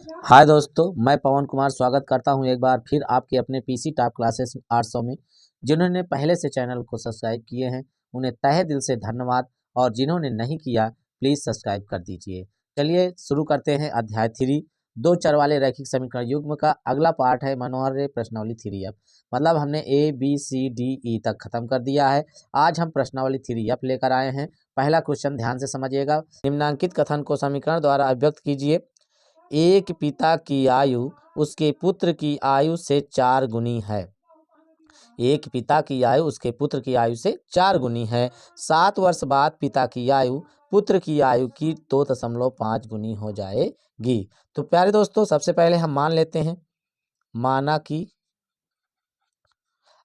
हाय दोस्तों, मैं पवन कुमार स्वागत करता हूं एक बार फिर आपके अपने पीसी टॉप क्लासेस 800 में। जिन्होंने पहले से चैनल को सब्सक्राइब किए हैं उन्हें तहे दिल से धन्यवाद, और जिन्होंने नहीं किया प्लीज़ सब्सक्राइब कर दीजिए। चलिए शुरू करते हैं अध्याय 3, दो चर वाले रैखिक समीकरण युग्म का अगला पार्ट है मनोहर प्रश्नावली 3F। मतलब हमने ABCDE तक खत्म कर दिया है। आज हम प्रश्नावली 3F लेकर आए हैं। पहला क्वेश्चन ध्यान से समझिएगा। निम्नांकित कथन को समीकरण द्वारा अभिव्यक्त कीजिए। एक पिता की आयु उसके पुत्र की आयु से 4 गुनी है। एक पिता की आयु उसके पुत्र की आयु से 4 गुनी है। 7 वर्ष बाद पिता की आयु पुत्र की आयु की 2.5 गुनी हो जाएगी। तो प्यारे दोस्तों, सबसे पहले हम मान लेते हैं, माना कि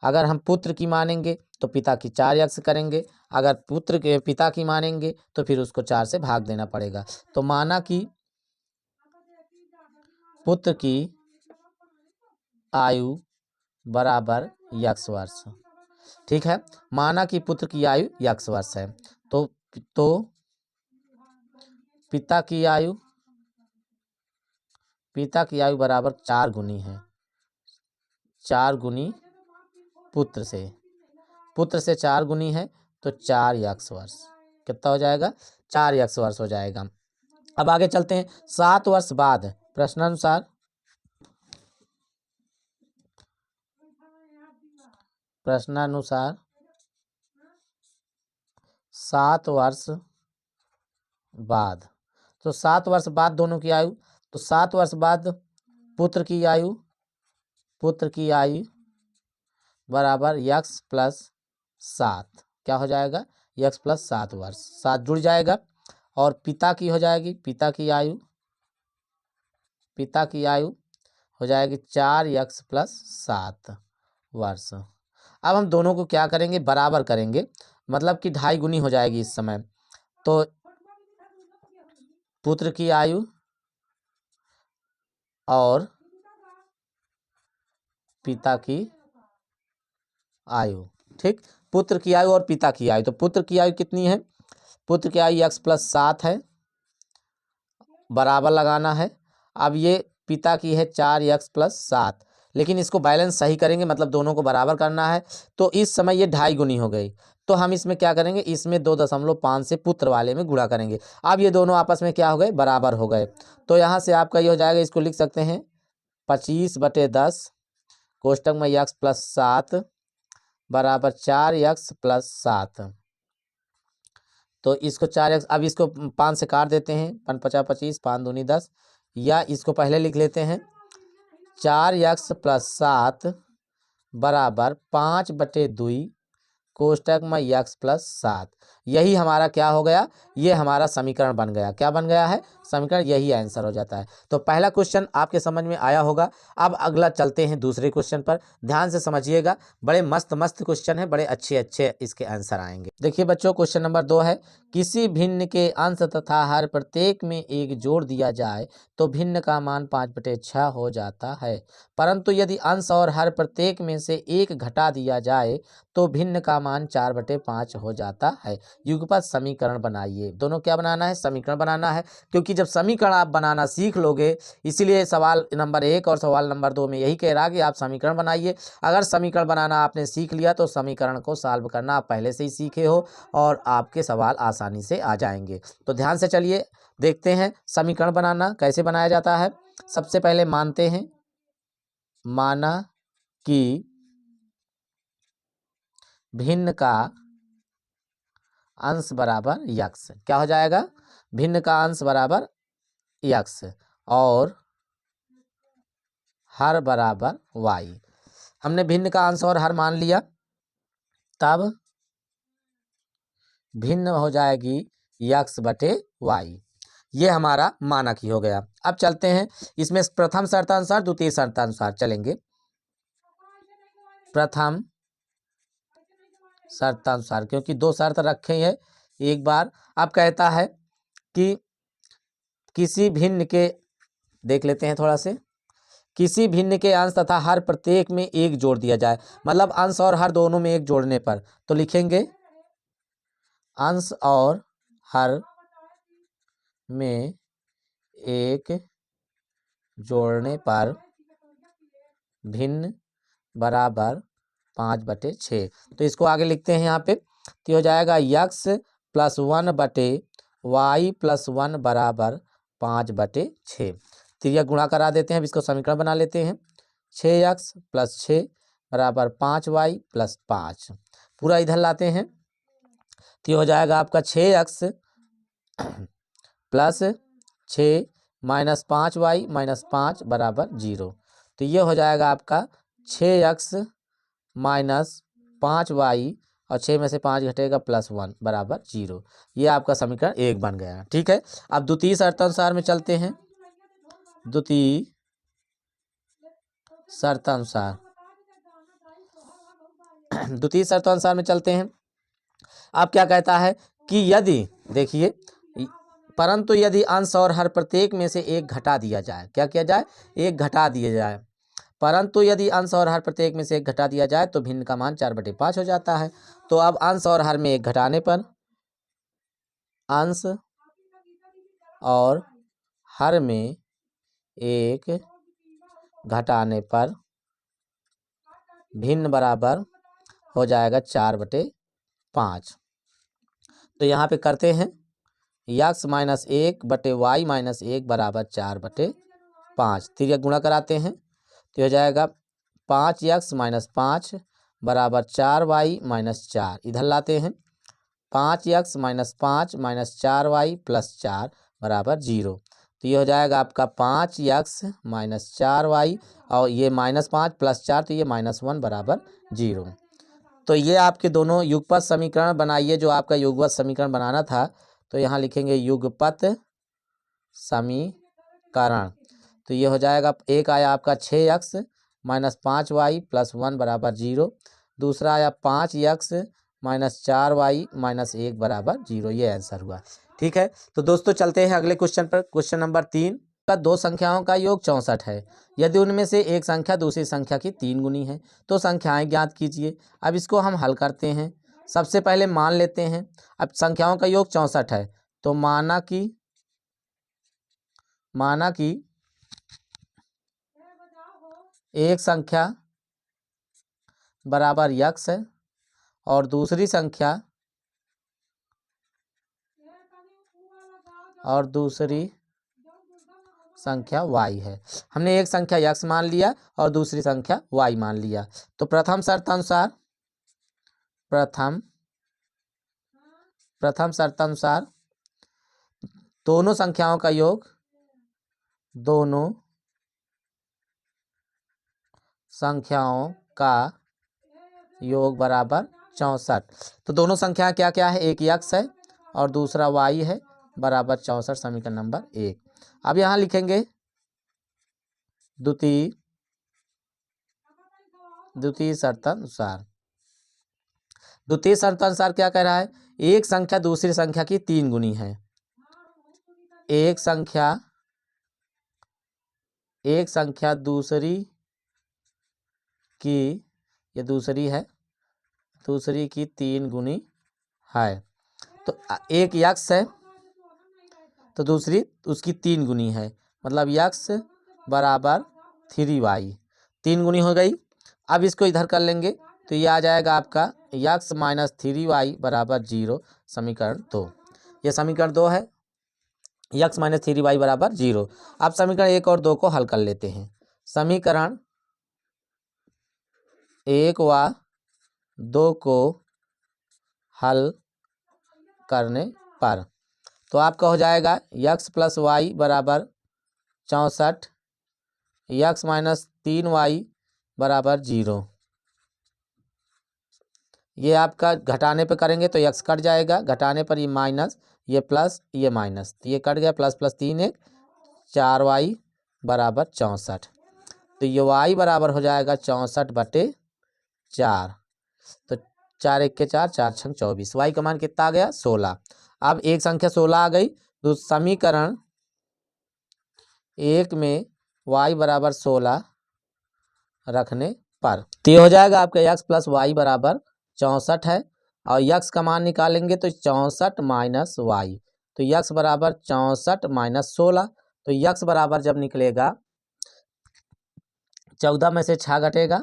अगर हम पुत्र की मानेंगे तो पिता की 4x करेंगे, अगर पुत्र के पिता की मानेंगे तो फिर उसको 4 से भाग देना पड़ेगा। तो माना कि पुत्र की आयु बराबर यक्स वर्ष। ठीक है, माना कि पुत्र की आयु यक्स वर्ष है तो पिता की आयु बराबर 4 गुनी है। 4 गुनी पुत्र से 4 गुनी है तो 4 यक्स वर्ष। कितना हो जाएगा? 4 यक्स वर्ष हो जाएगा। अब आगे चलते हैं। 7 वर्ष बाद प्रश्नानुसार 7 वर्ष बाद, तो 7 वर्ष बाद दोनों की आयु, तो 7 वर्ष बाद पुत्र की आयु बराबर यक्स प्लस 7। क्या हो जाएगा? यक्स प्लस 7 वर्ष। 7 जुड़ जाएगा और पिता की हो जाएगी, पिता की आयु हो जाएगी 4 यक्स प्लस 7 वर्ष। अब हम दोनों को क्या करेंगे? बराबर करेंगे, मतलब कि 2.5 गुनी हो जाएगी इस समय। तो पुत्र की आयु और पिता की आयु, ठीक, पुत्र की आयु और पिता की आयु। तो पुत्र की आयु कितनी है? पुत्र की आयु यक्स प्लस 7 है, बराबर लगाना है। अब ये पिता की है 4 यक्स प्लस 7, लेकिन इसको बैलेंस सही करेंगे, मतलब दोनों को बराबर करना है। तो इस समय ये 2.5 गुनी हो गई, तो हम इसमें क्या करेंगे? इसमें 2.5 से पुत्र वाले में गुणा करेंगे। अब ये दोनों आपस में क्या हो गए? बराबर हो गए। तो यहाँ से आपका ये हो जाएगा, इसको लिख सकते हैं 25/10 कोष्टक में यक्स प्लस 7 बराबर 4 यक्स प्लस 7। तो इसको 4x, अब इसको 5 से काट देते हैं, 5 × 5 = 25, 5 दूनी 10, या इसको पहले लिख लेते हैं 4 यक्स प्लस 7 बराबर 5/2 कोष्टक में यक्स प्लस 7। यही हमारा क्या हो गया? ये हमारा समीकरण बन गया। क्या बन गया है? समीकरण। यही आंसर हो जाता है। तो पहला क्वेश्चन आपके समझ में आया होगा। अब अगला चलते हैं दूसरे क्वेश्चन पर। ध्यान से समझिएगा, बड़े मस्त क्वेश्चन है, बड़े अच्छे इसके आंसर आएंगे। देखिए बच्चों, क्वेश्चन नंबर 2 है, किसी भिन्न के अंश तथा हर प्रत्येक में 1 जोड़ दिया जाए तो भिन्न का मान 5/6 हो जाता है, परंतु यदि अंश और हर प्रत्येक में से 1 घटा दिया जाए तो भिन्न का मान 4/5 हो जाता है। युगपत समीकरण बनाइए। दोनों क्या बनाना है? समीकरण बनाना है, क्योंकि जब समीकरण आप बनाना सीख लोगे, इसीलिए सवाल नंबर 1 और सवाल नंबर 2 में यही कह रहा कि आप समीकरण बनाइए। अगर समीकरण बनाना आपने सीख लिया तो समीकरण को सॉल्व करना आप पहले से ही सीखे हो और आपके सवाल आसानी से आ जाएंगे। तो ध्यान से चलिए, देखते हैं समीकरण बनाना कैसे बनाया जाता है। सबसे पहले मानते हैं, माना कि भिन्न का अंश बराबर यक्स। क्या हो जाएगा? भिन्न का अंश बराबर यक्स और हर बराबर वाई। हमने भिन्न का अंश और हर मान लिया, तब भिन्न हो जाएगी x/y। ये हमारा माना की हो गया। अब चलते हैं इसमें प्रथम शर्तानुसार द्वितीय शर्तानुसार चलेंगे। प्रथम शर्तानुसार, क्योंकि 2 शर्त रखे हैं एक बार। अब कहता है कि किसी भिन्न के, देख लेते हैं थोड़ा से, किसी भिन्न के अंश तथा हर प्रत्येक में 1 जोड़ दिया जाए, मतलब अंश और हर दोनों में 1 जोड़ने पर, तो लिखेंगे अंश और हर में 1 जोड़ने पर भिन्न बराबर 5/6। तो इसको आगे लिखते हैं यहाँ पे, तो हो जाएगा x प्लस 1/y प्लस 1 बराबर 5/6। तो यह गुणा करा देते हैं, अब इसको समीकरण बना लेते हैं। 6x प्लस 6 बराबर 5y प्लस 5, पूरा इधर लाते हैं। तो हो जाएगा आपका 6x plus 6 minus 5y minus 5 बराबर 0। तो ये हो जाएगा आपका 6x माइनस 5y और 6 में से 5 घटेगा प्लस 1 बराबर 0। ये आपका समीकरण 1 बन गया। ठीक है, अब द्वितीय शर्तानुसार में चलते हैं। द्वितीय शर्तानुसार द्वितीय शर्तानुसार में चलते हैं। अब क्या कहता है कि यदि, देखिए, परंतु यदि अंश और हर प्रत्येक में से एक घटा दिया जाए, क्या किया जाए, एक घटा दिया जाए, परंतु यदि अंश और हर प्रत्येक में से एक घटा दिया जाए तो भिन्न का मान 4/5 हो जाता है। तो अब अंश और हर में एक घटाने पर, अंश और हर में एक घटाने पर भिन्न बराबर हो जाएगा 4/5। तो यहाँ पे करते हैं x माइनस 1/y माइनस 1 बराबर 4/5। फिर गुणा कराते हैं, तो हो जाएगा 5x माइनस 5 बराबर 4y माइनस 4। इधर लाते हैं, 5x minus 5 minus 4y plus 4 बराबर 0। तो ये हो जाएगा आपका 5x माइनस 4y और ये माइनस 5 प्लस 4, तो ये -1 बराबर 0। तो ये आपके दोनों युगपत समीकरण बनाइए, जो आपका युगपत समीकरण बनाना था। तो यहाँ लिखेंगे युगपत समीकरण। तो ये हो जाएगा, एक आया आपका 6x माइनस 5y प्लस 1 बराबर 0, दूसरा आया 5x माइनस 4y माइनस 1 बराबर 0। ये आंसर हुआ। ठीक है, तो दोस्तों चलते हैं अगले क्वेश्चन पर। क्वेश्चन नंबर 3 का, दो संख्याओं का योग 64 है, यदि उनमें से एक संख्या दूसरी संख्या की 3 गुनी है तो संख्याएं ज्ञात कीजिए। अब इसको हम हल करते हैं। सबसे पहले मान लेते हैं, अब संख्याओं का योग 64 है, तो माना कि एक संख्या बराबर x है और दूसरी संख्या y है। हमने एक संख्या x मान लिया और दूसरी संख्या y मान लिया। तो प्रथम शर्तानुसार दोनों संख्याओं का योग बराबर 64। तो दोनों संख्या क्या क्या है, एक x है और दूसरा y है, बराबर 64, समीकरण नंबर 1। अब यहाँ लिखेंगे द्वितीय शर्तानुसार। द्वितीय शर्तानुसार क्या कह रहा है, एक संख्या दूसरी संख्या की 3 गुनी है। एक संख्या दूसरी की, ये दूसरी है, दूसरी की 3 गुनी है। तो एक x है तो दूसरी उसकी 3 गुनी है, मतलब x बराबर 3y, 3 गुनी हो गई। अब इसको इधर कर लेंगे, तो ये आ जाएगा आपका x माइनस 3y बराबर 0, समीकरण 2। ये समीकरण 2 है, x माइनस 3y बराबर 0। अब समीकरण 1 और 2 को हल कर लेते हैं। समीकरण 1 व 2 को हल करने पर, तो आपका हो जाएगा x प्लस वाई बराबर 64, x माइनस 3y बराबर 0। ये आपका घटाने पे करेंगे तो x कट जाएगा, घटाने पर ये माइनस, ये प्लस, ये माइनस, तो ये कट गया, प्लस प्लस 3 1 4y बराबर 64। तो ये y बराबर हो जाएगा 64/4। तो 4 1 के 4, 4 6 24, y का मान कितना आ गया, 16। अब एक संख्या 16 आ गई, तो समीकरण 1 में y बराबर 16 रखने पर, तो ये हो जाएगा आपका x प्लस वाई बराबर 64 है, और x का मान निकालेंगे तो 64 माइनस वाई, तो x बराबर 64 माइनस 16। तो x बराबर जब निकलेगा 14 में से 6 घटेगा,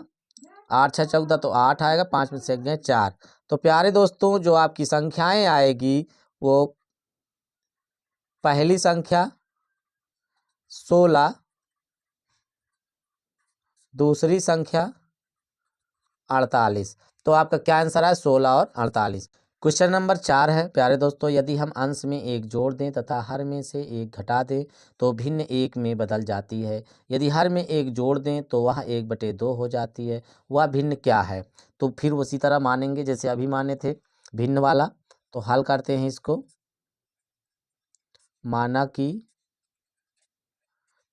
8 6 14 तो 8 आएगा, 5 में से गए 4। तो प्यारे दोस्तों जो आपकी संख्याएं आएगी वो पहली संख्या 16, दूसरी संख्या 48। तो आपका क्या आंसर है 16 और 48। क्वेश्चन नंबर 4 है प्यारे दोस्तों, यदि हम अंश में एक जोड़ दें तथा हर में से एक घटा दें तो भिन्न एक में बदल जाती है। यदि हर में एक जोड़ दें तो वह 1/2 हो जाती है, वह भिन्न क्या है। तो फिर उसी तरह मानेंगे जैसे अभी माने थे भिन्न वाला। तो हल करते हैं इसको। माना कि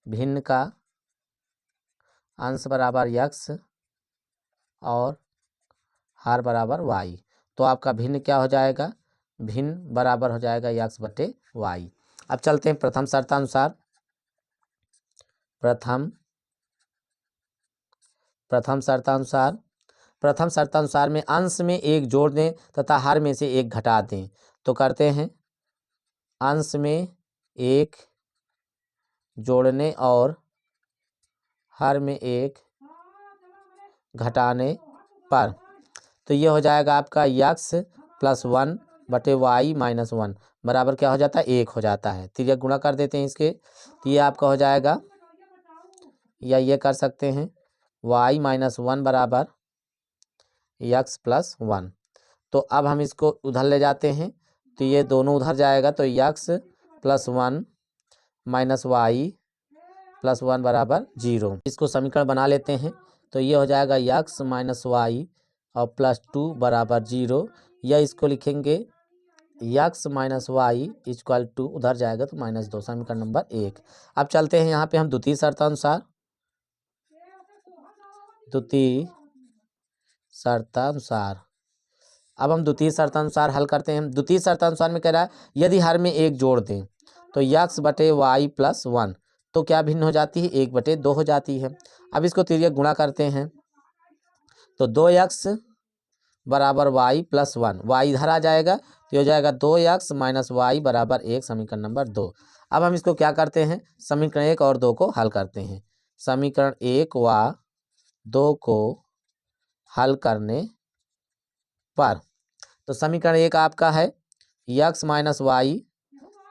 भिन्न का अंश बराबर x और हर बराबर y। तो आपका भिन्न क्या हो जाएगा, भिन्न बराबर हो जाएगा x/y। अब चलते हैं प्रथम शर्तानुसार। प्रथम शर्तानुसार में अंश में एक जोड़ दें तथा हर में से एक घटा दें। तो करते हैं अंश में एक जोड़ने और हर में एक घटाने पर, तो ये हो जाएगा आपका x + 1/y - 1 बराबर क्या हो जाता है 1 हो जाता है। तिर्यक गुणा कर देते हैं इसके, तो ये आपका हो जाएगा, या ये कर सकते हैं y - 1 बराबर x + 1। तो अब हम इसको उधर ले जाते हैं, तो ये दोनों उधर जाएगा, तो x + 1 - y + 1 बराबर 0। इसको समीकरण बना लेते हैं, तो ये हो जाएगा x - y और +2 बराबर 0, या इसको लिखेंगे x - y = उधर जाएगा तो -2, समीकरण नंबर 1। अब चलते हैं यहाँ पे हम द्वितीय शर्तानुसार। अब हम द्वितीय शर्तानुसार हल करते हैं। द्वितीय शर्तानुसार में कह रहा है यदि हर में एक जोड़ दें तो x/y + 1 तो क्या भिन्न हो जाती है 1/2 हो जाती है। अब इसको तिर्यक गुणा करते हैं, तो 2x बराबर y + 1, y इधर आ जाएगा तो हो जाएगा 2x - y बराबर 1, समीकरण नंबर 2। अब हम इसको क्या करते हैं, समीकरण 1 और 2 को हल करते हैं। समीकरण 1 व 2 को हल करने पर, तो समीकरण 1 आपका है x - y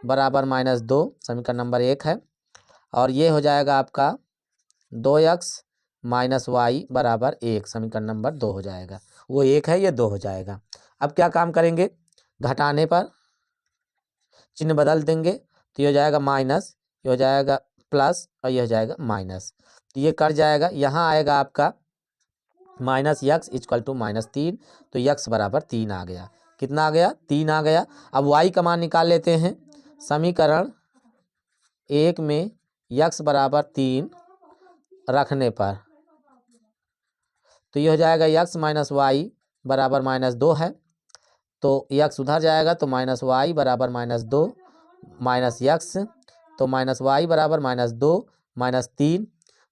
बराबर -2, समीकरण नंबर 1 है, और ये हो जाएगा आपका 2x - y बराबर 1, समीकरण नंबर 2 हो जाएगा। वो 1 है, ये 2 हो जाएगा। अब क्या काम करेंगे, घटाने पर चिन्ह बदल देंगे, तो ये हो जाएगा माइनस, ये हो जाएगा प्लस और ये हो जाएगा माइनस, तो ये कट जाएगा। यहाँ आएगा आपका -x = -3, तो x बराबर 3 आ गया। कितना आ गया, 3 आ गया। अब y का मान निकाल लेते हैं। समीकरण 1 में x बराबर 3 रखने पर, तो ये हो जाएगा x - y बराबर -2 है, तो x उधर जाएगा तो -y बराबर -2 -x, तो -y बराबर -2 -3,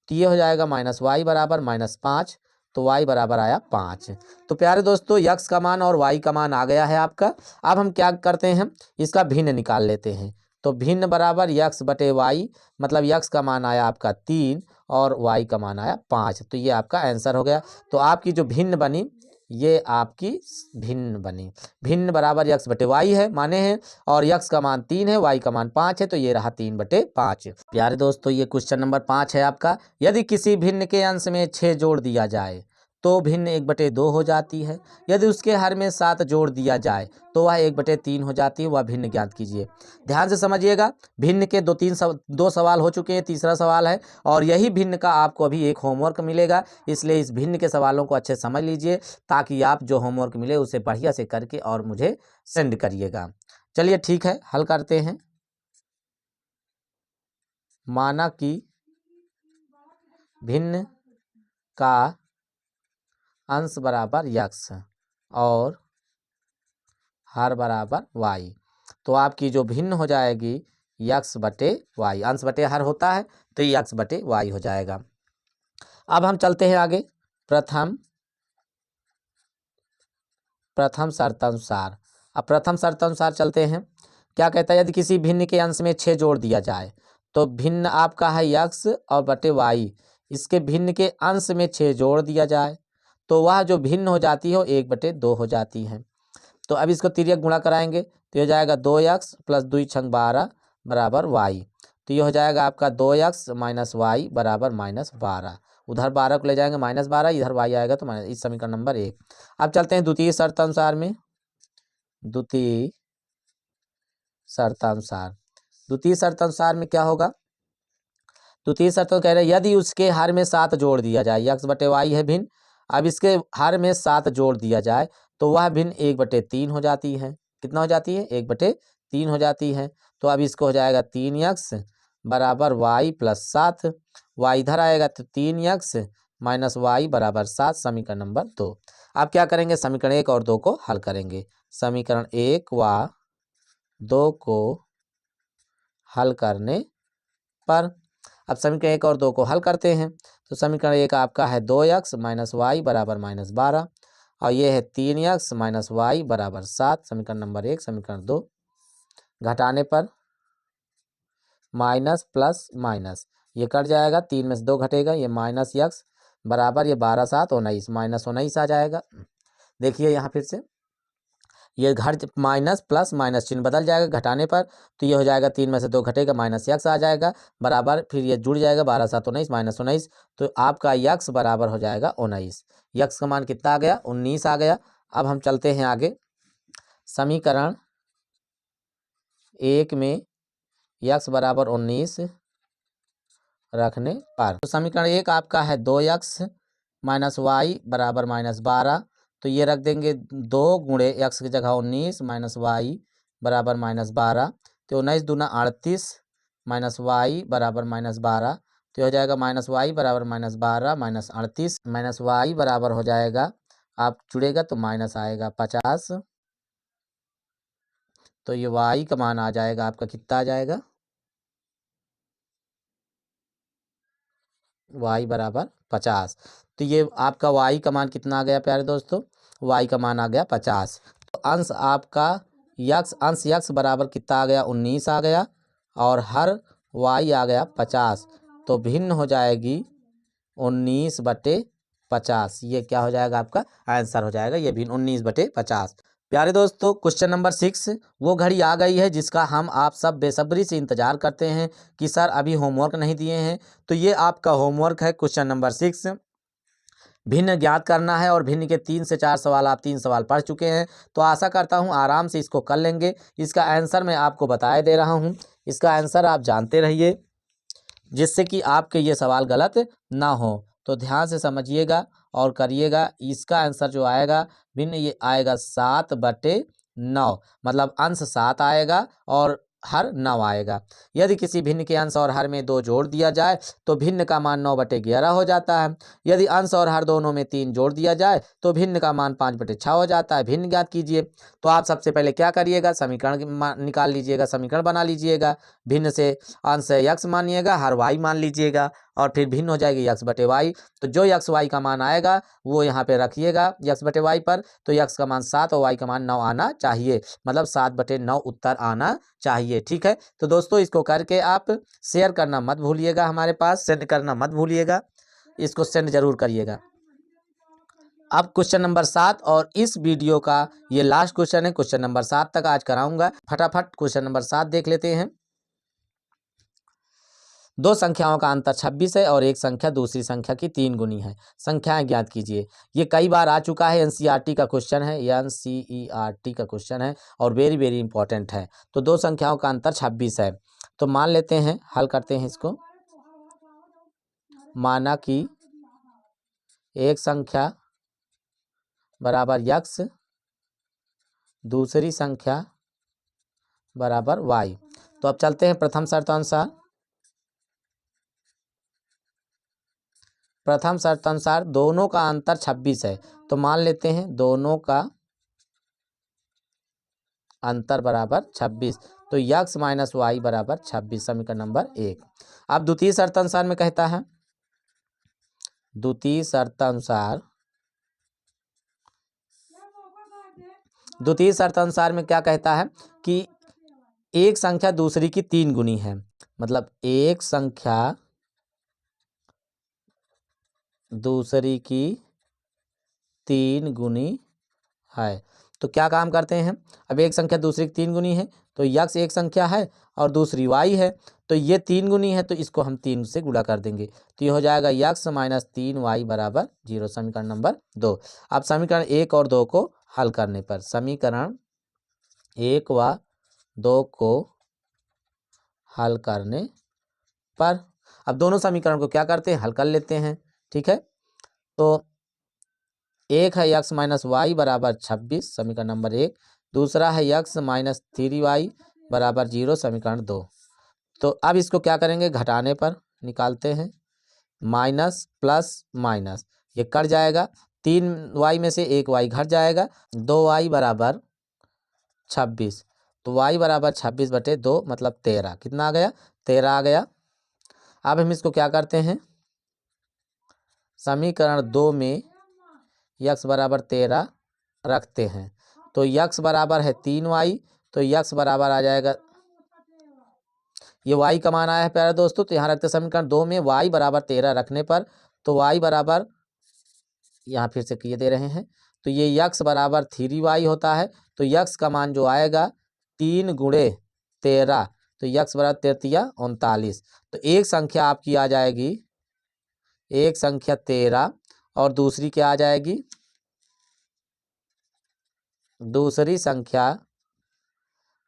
तो ये हो जाएगा -y बराबर -5, तो y बराबर आया 5। तो प्यारे दोस्तों x का मान और y का मान आ गया है आपका। अब हम क्या करते हैं, इसका भिन्न निकाल लेते हैं। तो भिन्न बराबर x/y, मतलब x का मान आया आपका 3 और y का मान आया 5, तो ये आपका आंसर हो गया। तो आपकी जो भिन्न बनी ये आपकी भिन्न बनी। भिन्न बराबर x/y है माने हैं, और x का मान 3 है, y का मान 5 है, तो ये रहा 3/5। प्यारे दोस्तों ये क्वेश्चन नंबर 5 है आपका। यदि किसी भिन्न के अंश में 6 जोड़ दिया जाए तो भिन्न 1/2 हो जाती है। यदि उसके हर में 7 जोड़ दिया जाए तो वह 1/3 हो जाती है। वह भिन्न ज्ञात कीजिए। ध्यान से समझिएगा, भिन्न के दो सवाल हो चुके हैं, तीसरा सवाल है, और यही भिन्न का आपको अभी एक होमवर्क मिलेगा। इसलिए इस भिन्न के सवालों को अच्छे समझ लीजिए, ताकि आप जो होमवर्क मिले उसे बढ़िया से करके और मुझे सेंड करिएगा। चलिए ठीक है, हल करते हैं। माना कि भिन्न का अंश बराबर x और हर बराबर y, तो आपकी जो भिन्न हो जाएगी x/y, अंश बटे हर होता है तो ये x/y हो जाएगा। अब हम चलते हैं आगे प्रथम शर्तानुसार। अब प्रथम शर्तानुसार चलते हैं। क्या कहता है, यदि किसी भिन्न के अंश में 6 जोड़ दिया जाए तो भिन्न आपका है x और बटे y, इसके भिन्न के अंश में 6 जोड़ दिया जाए तो वह जो भिन्न हो जाती है वो 1/2 हो जाती है। तो अब इसको तिर्यक गुणा कराएंगे तो ये हो जाएगा 2x प्लस 2 छंग 12 बराबर y। तो ये हो जाएगा आपका 2x माइनस वाई बराबर -12। उधर 12 को ले जाएंगे -12, इधर y आएगा तो माइनस, इस समीकरण नंबर 1। अब चलते हैं द्वितीय शर्तानुसार में। द्वितीय शर्तानुसार में क्या होगा? द्वितीय शर्त कह रहे हैं यदि उसके हर में 7 जोड़ दिया जाए, x/y है भिन्न, अब इसके हर में 7 जोड़ दिया जाए तो वह भिन्न 1/3 हो जाती है। कितना हो जाती है? 1/3 हो जाती है। तो अब इसको हो जाएगा 3x बराबर y प्लस 7, y इधर आएगा तो 3x माइनस वाई बराबर 7, समीकरण नंबर 2। अब क्या करेंगे? समीकरण 1 और 2 को हल करेंगे। समीकरण 1 व 2 को हल करने पर, अब समीकरण 1 और 2 को हल करते हैं तो समीकरण 1 आपका है 2x माइनस वाई बराबर -12 और ये है 3x माइनस वाई बराबर 7, समीकरण नंबर 1। समीकरण 2 घटाने पर माइनस प्लस माइनस ये कट जाएगा, 3 में से 2 घटेगा, ये -x बराबर ये 12 7 19 -19 आ जाएगा। देखिए यहाँ फिर से ये घट माइनस प्लस माइनस चिन्ह बदल जाएगा घटाने पर, तो ये हो जाएगा 3 में से 2 घटेगा -x आ जाएगा बराबर, फिर ये जुड़ जाएगा 12 7 19 -19, तो आपका x बराबर हो जाएगा 19। x का मान कितना आ गया? 19 आ गया। अब हम चलते हैं आगे। समीकरण 1 में x बराबर 19 रखने पर, तो समीकरण 1 आपका है 2x माइनस वाई बराबर -12, तो ये रख देंगे 2 गुणे x की जगह 19 माइनस वाई बराबर -12, तो 19 दूना 38 माइनस वाई बराबर -12, तो हो जाएगा माइनस वाई बराबर -12 माइनस 38 माइनस वाई बराबर हो जाएगा, आप जुड़ेगा तो माइनस आएगा 50, तो ये y का मान आ जाएगा आपका कितना आ जाएगा? y बराबर 50। तो ये आपका y का मान कितना आ गया प्यारे दोस्तों? y का मान आ गया 50। तो अंश आपका अंश x बराबर कितना आ गया? 19 आ गया और हर y आ गया 50, तो भिन्न हो जाएगी 19/50। ये क्या हो जाएगा? आपका आंसर हो जाएगा ये भिन्न 19/50। प्यारे दोस्तों क्वेश्चन नंबर 6 वो घड़ी आ गई है जिसका हम आप सब बेसब्री से इंतजार करते हैं कि सर अभी होमवर्क नहीं दिए हैं। तो ये आपका होमवर्क है क्वेश्चन नंबर 6, भिन्न ज्ञात करना है और भिन्न के 3 से 4 सवाल आप 3 सवाल पढ़ चुके हैं, तो आशा करता हूँ आराम से इसको कर लेंगे। इसका आंसर मैं आपको बताए दे रहा हूँ, इसका आंसर आप जानते रहिए जिससे कि आपके ये सवाल गलत ना हो। तो ध्यान से समझिएगा और करिएगा। इसका आंसर जो आएगा भिन्न ये आएगा 7/9, मतलब अंश 7 आएगा और हर 9 आएगा। यदि किसी भिन्न के अंश और हर में 2 जोड़ दिया जाए तो भिन्न का मान 9/11 हो जाता है। यदि अंश और हर दोनों में 3 जोड़ दिया जाए तो भिन्न का मान 5/6 हो जाता है। भिन्न ज्ञात कीजिए। तो आप सबसे पहले क्या करिएगा? समीकरण निकाल लीजिएगा, समीकरण बना लीजिएगा। भिन्न से अंश x मानिएगा, हर y मान लीजिएगा और फिर भिन्न हो जाएगी x/y। तो जो x y का मान आएगा वो यहाँ पे रखिएगा x/y पर, तो x का मान 7 और y का मान 9 आना चाहिए, मतलब 7/9 उत्तर आना चाहिए। ठीक है, तो दोस्तों इसको करके आप शेयर करना मत भूलिएगा, हमारे पास सेंड करना मत भूलिएगा, इसको सेंड जरूर करिएगा। अब क्वेश्चन नंबर 7 और इस वीडियो का ये लास्ट क्वेश्चन है, क्वेश्चन नंबर 7 तक आज कराऊंगा। फटाफट क्वेश्चन नंबर 7 देख लेते हैं। दो संख्याओं का अंतर 26 है और एक संख्या दूसरी संख्या की 3 गुनी है, संख्याएं ज्ञात कीजिए। ये कई बार आ चुका है, एनसीईआरटी का क्वेश्चन है, एनसीईआरटी का क्वेश्चन है और वेरी वेरी इंपॉर्टेंट है। तो दो संख्याओं का अंतर 26 है, तो मान लेते हैं, हल करते हैं इसको। माना कि एक संख्या बराबर x, दूसरी संख्या बराबर y। तो अब चलते हैं प्रथम शर्तानुसार। प्रथम शर्तानुसार दोनों का अंतर 26 है, तो मान लेते हैं दोनों का अंतर बराबर 26, तो x माइनस वाई बराबर 26, समीकरण नंबर 1। अब द्वितीय शर्तानुसार में कहता है, द्वितीय शर्तानुसार में क्या कहता है कि एक संख्या दूसरी की 3 गुनी है, मतलब एक संख्या दूसरी की 3 गुनी है। तो क्या काम करते हैं, अब एक संख्या दूसरी की 3 गुनी है तो यक्स एक संख्या है और दूसरी वाई है, तो ये 3 गुनी है तो इसको हम 3 से गुणा कर देंगे, तो ये हो जाएगा यक्स माइनस 3y बराबर 0, समीकरण नंबर 2। अब समीकरण 1 और 2 को हल करने पर, समीकरण 1 व 2 को हल करने पर, अब दोनों समीकरण को क्या करते हैं, हल कर लेते हैं। ठीक है, तो एक है यक्स माइनस वाई बराबर 26, समीकरण नंबर 1, दूसरा है यक्स माइनस 3y बराबर 0, समीकरण 2। तो अब इसको क्या करेंगे, घटाने पर निकालते हैं, माइनस प्लस माइनस ये कट जाएगा, 3y में से 1y घट जाएगा, 2y बराबर 26, तो y बराबर 26/2 मतलब 13, कितना आ गया, 13 आ गया। अब हम इसको क्या करते हैं, समीकरण 2 में यक्स बराबर 13 रखते हैं, तो यक्स बराबर है 3y, तो यक्स बराबर आ जाएगा, ये y का मान आया है प्यारे दोस्तों, तो यहाँ रखते हैं समीकरण 2 में y बराबर 13 रखने पर, तो y बराबर यहाँ फिर से किए दे रहे हैं, तो ये यक्स बराबर 3y होता है, तो यक्स का मान जो आएगा 3 गुणे 13, तो यक्स बराबर 3×3 = 39, तो एक संख्या आपकी आ जाएगी, एक संख्या 13 और दूसरी क्या आ जाएगी, दूसरी संख्या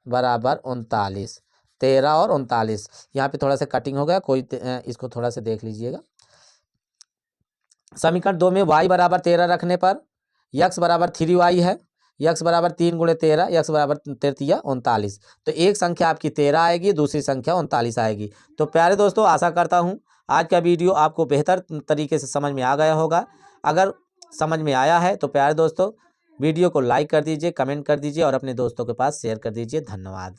बराबर 39, 13 और 39। यहाँ पे थोड़ा सा कटिंग हो गया, कोई इसको थोड़ा सा देख लीजिएगा। समीकरण 2 में y बराबर 13 रखने पर यक्स बराबर 3y है, यक्स बराबर 3 गुणे 13, यक्स बराबर 3×3 = 39, तो एक संख्या आपकी 13 आएगी, दूसरी संख्या 39 आएगी। तो प्यारे दोस्तों, आशा करता हूँ आज का वीडियो आपको बेहतर तरीके से समझ में आ गया होगा। अगर समझ में आया है तो प्यारे दोस्तों वीडियो को लाइक कर दीजिए, कमेंट कर दीजिए और अपने दोस्तों के पास शेयर कर दीजिए। धन्यवाद।